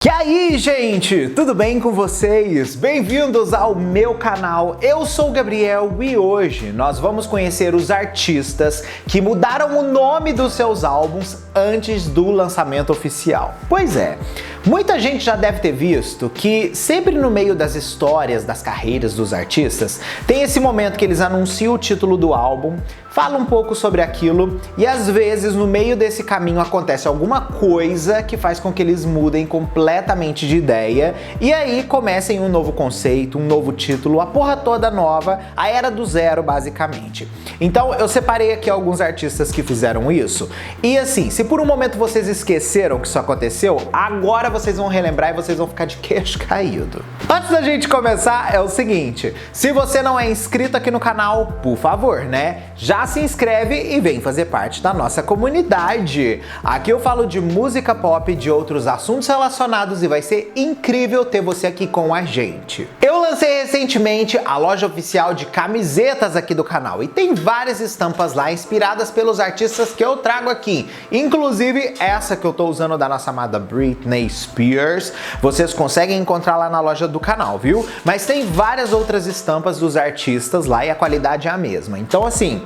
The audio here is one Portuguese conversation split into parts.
E aí, gente, tudo bem com vocês? Bem-vindos ao meu canal. Eu sou o Gabriel e hoje nós vamos conhecer os artistas que mudaram o nome dos seus álbuns antes do lançamento oficial. Pois é, muita gente já deve ter visto que sempre no meio das histórias, das carreiras dos artistas, tem esse momento que eles anunciam o título do álbum, falam um pouco sobre aquilo e às vezes no meio desse caminho acontece alguma coisa que faz com que eles mudem completamente de ideia e aí comecem um novo conceito, um novo título, a porra toda nova, a era do zero basicamente. Então eu separei aqui alguns artistas que fizeram isso e assim, se por um momento vocês esqueceram que isso aconteceu, agora vocês vão relembrar e vocês vão ficar de queixo caído. Antes da gente começar é o seguinte, se você não é inscrito aqui no canal, por favor, né? Já se inscreve e vem fazer parte da nossa comunidade. Aqui eu falo de música pop e de outros assuntos relacionados e vai ser incrível ter você aqui com a gente. Eu lancei recentemente a loja oficial de camisetas aqui do canal e tem várias estampas lá inspiradas pelos artistas que eu trago aqui. Inclusive essa que eu tô usando da nossa amada Britney Spears, vocês conseguem encontrar lá na loja do canal, viu? Mas tem várias outras estampas dos artistas lá e a qualidade é a mesma. Então assim,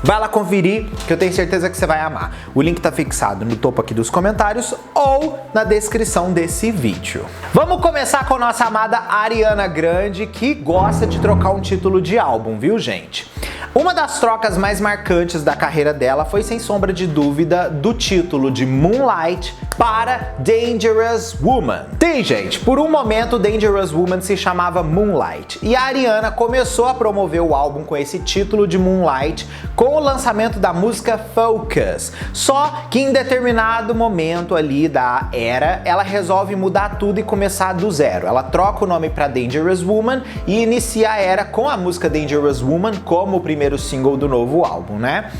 vai lá conferir que eu tenho certeza que você vai amar. O link tá fixado no topo aqui dos comentários ou na descrição desse vídeo. Vamos começar com nossa amada Ariana Grande, que gosta de trocar um título de álbum, viu, gente? Uma das trocas mais marcantes da carreira dela foi, sem sombra de dúvida, do título de Moonlight para Dangerous Woman. Sim, gente, por um momento Dangerous Woman se chamava Moonlight e a Ariana começou a promover o álbum com esse título de Moonlight com o lançamento da música Focus. Só que em determinado momento ali da era, ela resolve mudar tudo e começar do zero. Ela troca o nome para Dangerous Woman e inicia a era com a música Dangerous Woman como o primeiro single do novo álbum, né?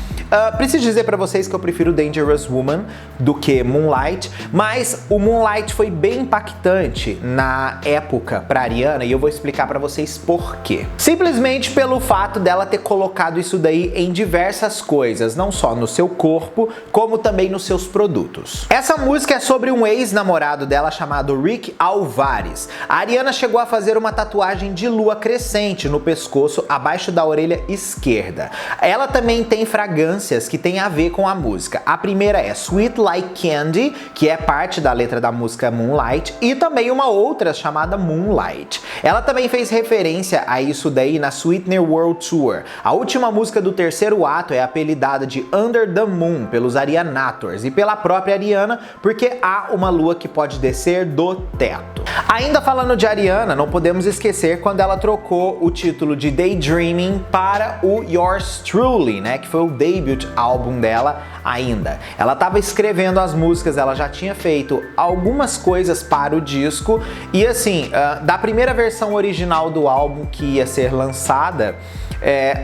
Preciso dizer para vocês que eu prefiro Dangerous Woman do que Moonlight, mas o Moonlight foi bem impactante na época para Ariana e eu vou explicar para vocês por quê. Simplesmente pelo fato dela ter colocado isso daí em diversas coisas, não só no seu corpo, como também nos seus produtos. Essa música é sobre um ex-namorado dela chamado Rick Alvarez. A Ariana chegou a fazer uma tatuagem de lua crescente no pescoço, abaixo da orelha esquerda. Ela também tem fragrâncias que tem a ver com a música. A primeira é Sweet Like Candy, que é parte da letra da música Moonlight, e também uma outra chamada Moonlight. Ela também fez referência a isso daí na Sweetener World Tour. A última música do terceiro ato é apelidada de Under the Moon pelos Arianators e pela própria Ariana, porque há uma lua que pode descer do teto. Ainda falando de Ariana, não podemos esquecer quando ela trocou o título de Daydreaming para o Yours Truly, né, que foi o debut álbum dela ainda. Ela estava escrevendo as músicas, ela já tinha feito algumas coisas para o disco e assim, da primeira versão original do álbum que ia ser lançada,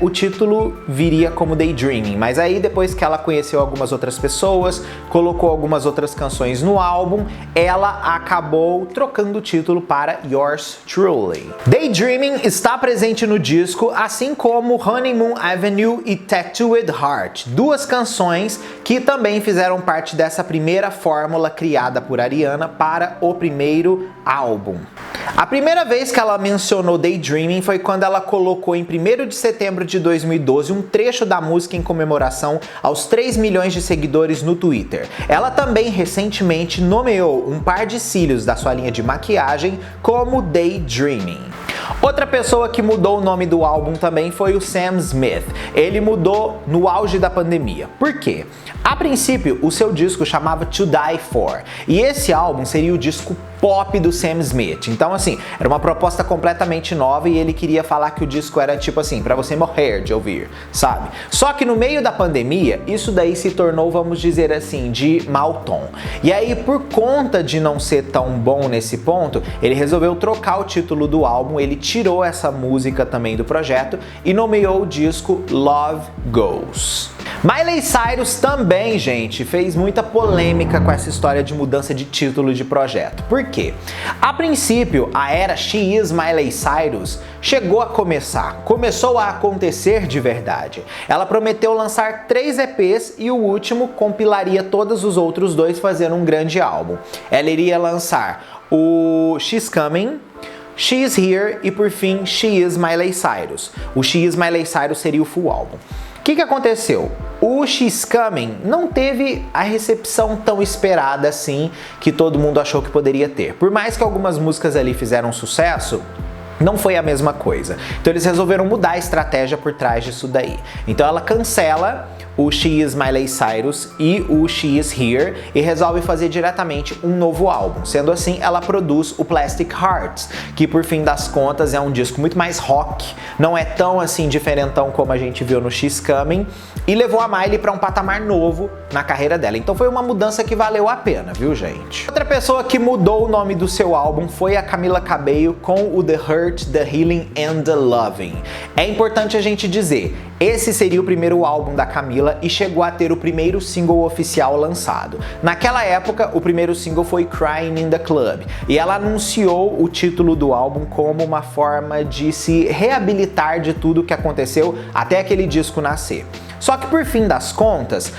o título viria como Daydreaming, mas aí depois que ela conheceu algumas outras pessoas, colocou algumas outras canções no álbum, ela acabou trocando o título para Yours Truly. Daydreaming está presente no disco, assim como Honeymoon Avenue e Tattooed Heart, duas canções que também fizeram parte dessa primeira fórmula criada por Ariana para o primeiro álbum. A primeira vez que ela mencionou Daydreaming foi quando ela colocou em 1º de setembro de 2012 um trecho da música em comemoração aos 3 milhões de seguidores no Twitter. Ela também recentemente nomeou um par de cílios da sua linha de maquiagem como Daydreaming. Outra pessoa que mudou o nome do álbum também foi o Sam Smith. Ele mudou no auge da pandemia. Por quê? A princípio, o seu disco chamava To Die For, e esse álbum seria o disco pop do Sam Smith. Então assim, era uma proposta completamente nova e ele queria falar que o disco era tipo assim, pra você morrer de ouvir, sabe? Só que no meio da pandemia, isso daí se tornou, vamos dizer assim, de mau tom. E aí, por conta de não ser tão bom nesse ponto, ele resolveu trocar o título do álbum, ele tirou essa música também do projeto e nomeou o disco Love Goes. Miley Cyrus também, gente, fez muita polêmica com essa história de mudança de título de projeto. Por quê? A princípio, a era She Is Miley Cyrus começou a acontecer de verdade. Ela prometeu lançar 3 EPs e o último compilaria todos os outros 2 fazendo um grande álbum. Ela iria lançar o She's Coming, She Is Here e por fim She Is Miley Cyrus. O She Is Miley Cyrus seria o full álbum. O que aconteceu? O She's Coming não teve a recepção tão esperada assim que todo mundo achou que poderia ter. Por mais que algumas músicas ali fizeram sucesso, não foi a mesma coisa. Então eles resolveram mudar a estratégia por trás disso daí. Então ela cancela o She Is Miley Cyrus e o She Is Here e resolve fazer diretamente um novo álbum. Sendo assim, ela produz o Plastic Hearts, que por fim das contas é um disco muito mais rock, não é tão assim diferentão como a gente viu no She's Coming, e levou a Miley para um patamar novo na carreira dela. Então foi uma mudança que valeu a pena, viu, gente? Outra pessoa que mudou o nome do seu álbum foi a Camila Cabello com o The Hurt, The Healing and The Loving. É importante a gente dizer, esse seria o primeiro álbum da Camila e chegou a ter o primeiro single oficial lançado. Naquela época, o primeiro single foi Crying in the Club, e ela anunciou o título do álbum como uma forma de se reabilitar de tudo que aconteceu até aquele disco nascer. Só que por fim das contas,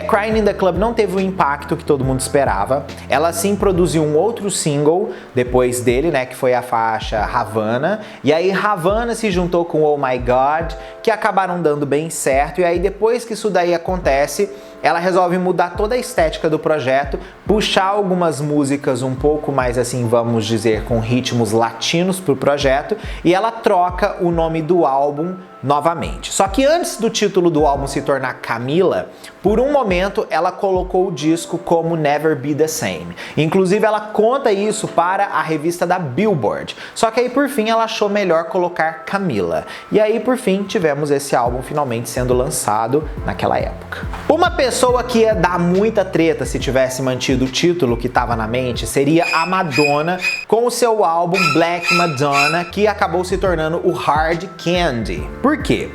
Crying in the Club não teve o impacto que todo mundo esperava. Ela sim produziu um outro single depois dele, né, que foi a faixa Havana. E aí Havana se juntou com Oh My God, que acabaram dando bem certo. E aí depois que isso daí acontece, ela resolve mudar toda a estética do projeto, puxar algumas músicas um pouco mais assim, vamos dizer, com ritmos latinos pro projeto, e ela troca o nome do álbum novamente. Só que antes do título do álbum se tornar Camila, por um momento ela colocou o disco como Never Be The Same. Inclusive ela conta isso para a revista da Billboard. Só que aí por fim ela achou melhor colocar Camila. E aí por fim tivemos esse álbum finalmente sendo lançado naquela época. Uma pessoa que ia dar muita treta se tivesse mantido o título que estava na mente seria a Madonna com o seu álbum Black Madonna, que acabou se tornando o Hard Candy. Por quê?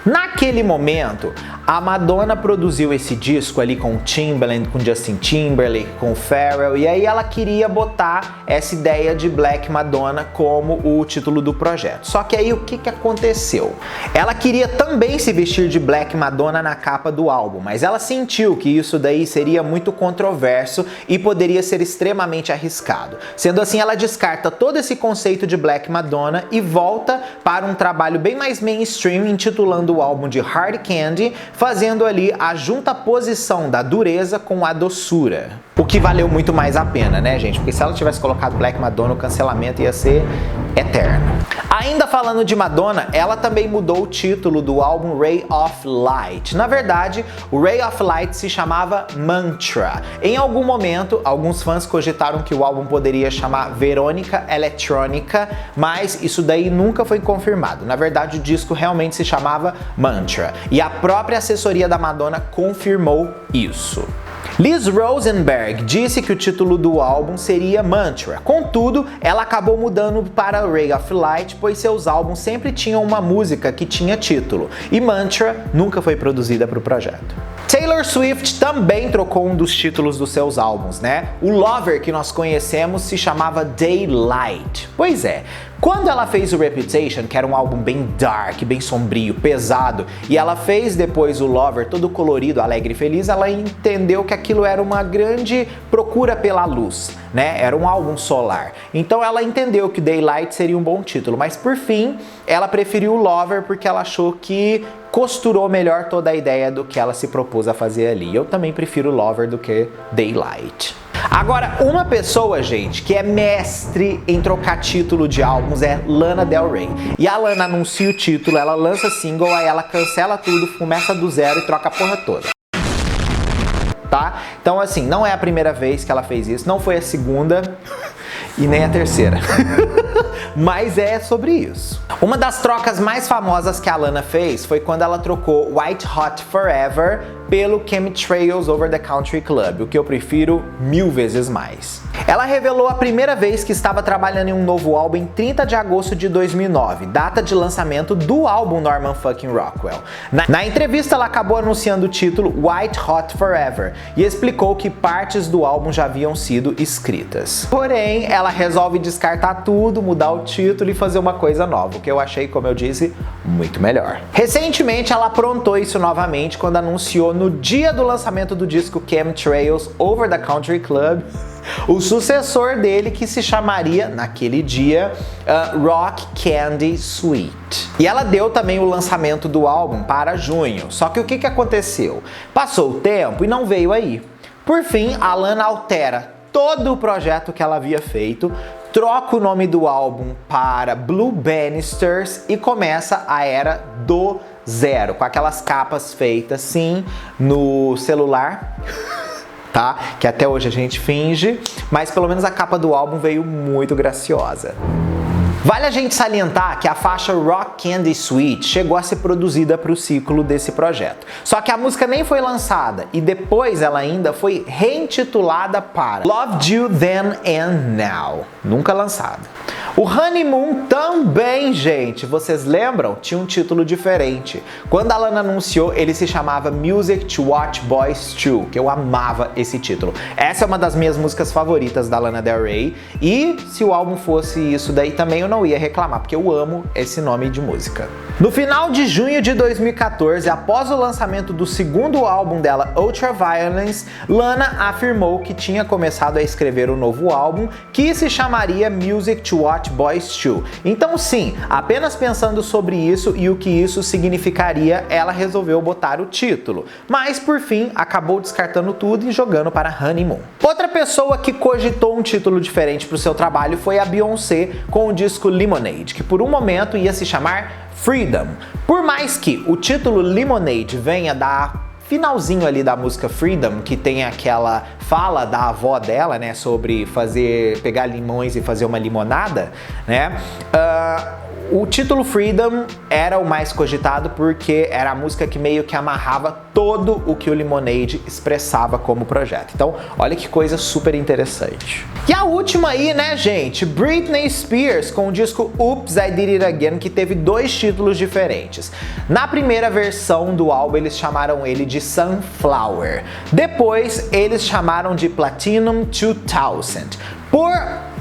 Naquele momento, a Madonna produziu esse disco ali com o Timbaland, com Justin Timberlake, com o Pharrell, e aí ela queria botar essa ideia de Black Madonna como o título do projeto. Só que aí o que aconteceu? Ela queria também se vestir de Black Madonna na capa do álbum, mas ela sentiu que isso daí seria muito controverso e poderia ser extremamente arriscado. Sendo assim, ela descarta todo esse conceito de Black Madonna e volta para um trabalho bem mais mainstream, intitulando o álbum de Hard Candy, fazendo ali a juntaposição da dureza com a doçura. O que valeu muito mais a pena, né, gente? Porque se ela tivesse colocado Black Madonna, o cancelamento ia ser eterno. Ainda falando de Madonna, ela também mudou o título do álbum Ray of Light. Na verdade, o Ray of Light se chamava Mantra. Em algum momento, alguns fãs cogitaram que o álbum poderia chamar Verônica Eletrônica, mas isso daí nunca foi confirmado. Na verdade, o disco realmente se chamava Mantra. E a própria assessoria da Madonna confirmou isso. Liz Rosenberg disse que o título do álbum seria Mantra. Contudo, ela acabou mudando para Ray of Light, pois seus álbuns sempre tinham uma música que tinha título, e Mantra nunca foi produzida para o projeto. Taylor Swift também trocou um dos títulos dos seus álbuns, né? O Lover que nós conhecemos se chamava Daylight. Pois é, quando ela fez o Reputation, que era um álbum bem dark, bem sombrio, pesado, e ela fez depois o Lover todo colorido, alegre e feliz, ela entendeu que aquilo era uma grande procura pela luz, né? Era um álbum solar. Então ela entendeu que Daylight seria um bom título, mas por fim ela preferiu o Lover porque ela achou que costurou melhor toda a ideia do que ela se propôs a fazer ali. Eu também prefiro Lover do que Daylight. Agora, uma pessoa, gente, que é mestre em trocar título de álbuns é Lana Del Rey. E a Lana anuncia o título, ela lança single, aí ela cancela tudo, começa do zero e troca a porra toda. Tá? Então assim, não é a primeira vez que ela fez isso, não foi a segunda e nem a terceira. Mas é sobre isso. Uma das trocas mais famosas que a Lana fez foi quando ela trocou White Hot Forever pelo Chemtrails Over the Country Club, o que eu prefiro 1000 vezes mais. Ela revelou a primeira vez que estava trabalhando em um novo álbum em 30 de agosto de 2009, data de lançamento do álbum Norman fucking Rockwell. Na entrevista ela acabou anunciando o título White Hot Forever e explicou que partes do álbum já haviam sido escritas. Porém, ela resolve descartar tudo, mudar o título e fazer uma coisa nova, o que eu achei, como eu disse, muito melhor. Recentemente ela aprontou isso novamente quando anunciou no dia do lançamento do disco Chemtrails Over the Country Club o sucessor dele que se chamaria, naquele dia, Rock Candy Sweet. E ela deu também o lançamento do álbum para junho, só que o que aconteceu? Passou o tempo e não veio aí. Por fim, a Lana altera todo o projeto que ela havia feito, troca o nome do álbum para Blue Bannisters e começa a era do zero, com aquelas capas feitas, sim, no celular, tá? Que até hoje a gente finge, mas pelo menos a capa do álbum veio muito graciosa. Vale a gente salientar que a faixa Rock Candy Sweet chegou a ser produzida para o ciclo desse projeto. Só que a música nem foi lançada e depois ela ainda foi reintitulada para Loved You Then and Now, nunca lançada. O Honeymoon também, gente, vocês lembram? Tinha um título diferente. Quando a Lana anunciou, ele se chamava Music to Watch Boys 2, que eu amava esse título. Essa é uma das minhas músicas favoritas da Lana Del Rey e se o álbum fosse isso daí também eu não ia reclamar, porque eu amo esse nome de música. No final de junho de 2014, após o lançamento do segundo álbum dela, Ultraviolence, Lana afirmou que tinha começado a escrever um novo álbum que se chamaria Music to Watch Boys 2. Então sim, apenas pensando sobre isso e o que isso significaria, ela resolveu botar o título. Mas por fim, acabou descartando tudo e jogando para Honeymoon. Outra pessoa que cogitou um título diferente para o seu trabalho foi a Beyoncé com o disco Lemonade, que por um momento ia se chamar Freedom. Por mais que o título Lemonade venha da finalzinho ali da música Freedom, que tem aquela fala da avó dela, né, sobre pegar limões e fazer uma limonada, né, o título Freedom era o mais cogitado porque era a música que meio que amarrava todo o que o Lemonade expressava como projeto. Então, olha que coisa super interessante. E a última aí, né, gente? Britney Spears com o disco Oops, I Did It Again, que teve dois títulos diferentes. Na primeira versão do álbum, eles chamaram ele de Sunflower. Depois, eles chamaram de Platinum 2000. Por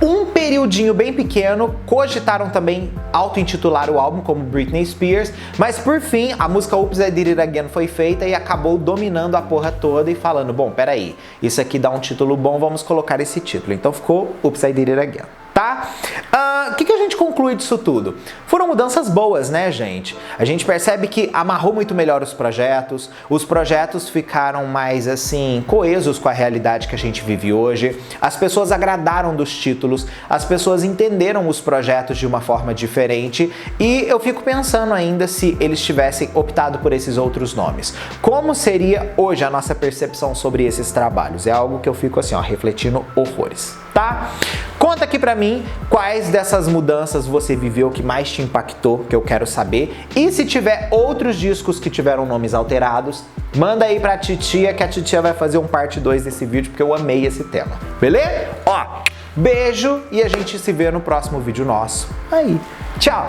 um periodinho bem pequeno, cogitaram também auto-intitular o álbum como Britney Spears, mas por fim, a música Oops, I Did It Again foi feita e acabou dominando a porra toda e falando, bom, peraí, isso aqui dá um título bom, vamos colocar esse título. Então ficou Oops, I Did It Again, tá? O que a gente conclui disso tudo? Foram mudanças boas, né, gente? A gente percebe que amarrou muito melhor os projetos ficaram mais, assim, coesos com a realidade que a gente vive hoje, as pessoas agradaram dos títulos, as pessoas entenderam os projetos de uma forma diferente e eu fico pensando ainda se eles tivessem optado por esses outros nomes. Como seria hoje a nossa percepção sobre esses trabalhos? É algo que eu fico assim, ó, refletindo horrores, tá? Conta aqui pra mim quais dessas mudanças você viveu que mais te impactou, que eu quero saber. E se tiver outros discos que tiveram nomes alterados, manda aí pra titia que a titia vai fazer um parte 2 desse vídeo porque eu amei esse tema. Beleza? Ó, beijo e a gente se vê no próximo vídeo nosso. Aí, tchau!